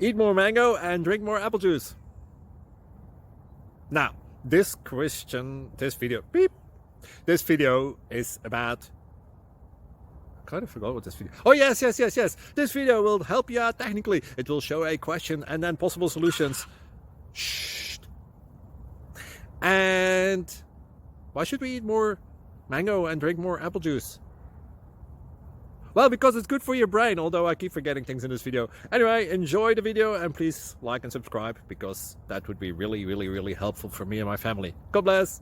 Eat more mango and drink more apple juice. Now, this video is about... I kind of forgot what this video... Oh, yes. This video will help you out technically. It will show a question and then possible solutions. Shh. And why should we eat more mango and drink more apple juice? Well, because it's good for your brain, although I keep forgetting things in this video. Anyway, enjoy the video and please like and subscribe, because that would be really, really, really helpful for me and my family. God bless!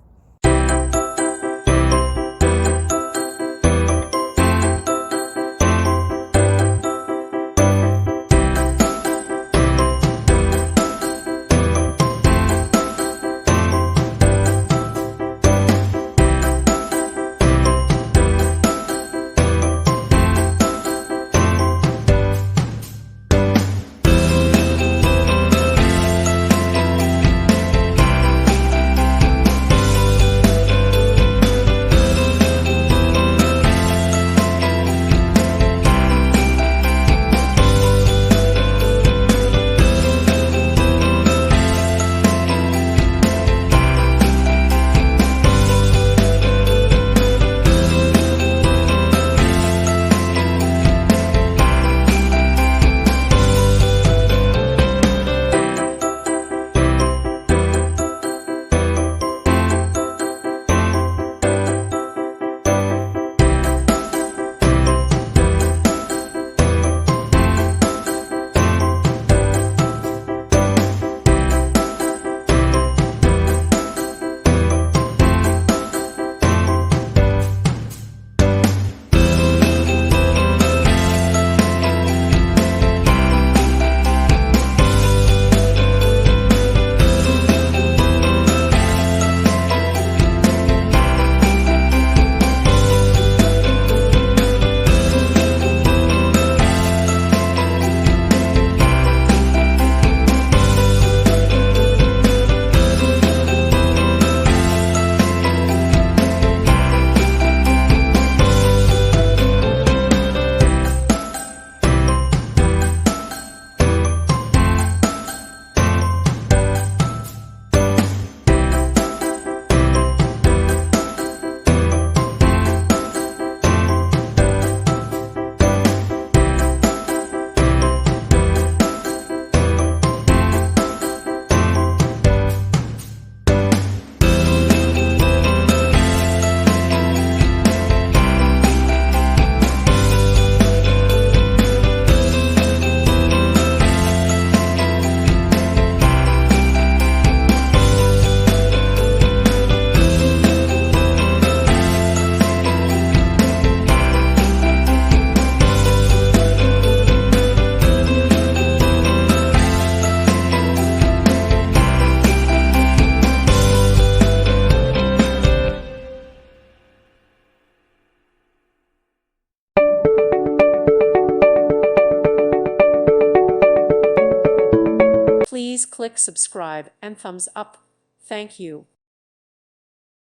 Please click subscribe and thumbs up. Thank you.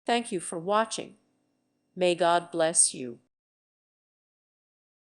Thank you for watching. May God bless you.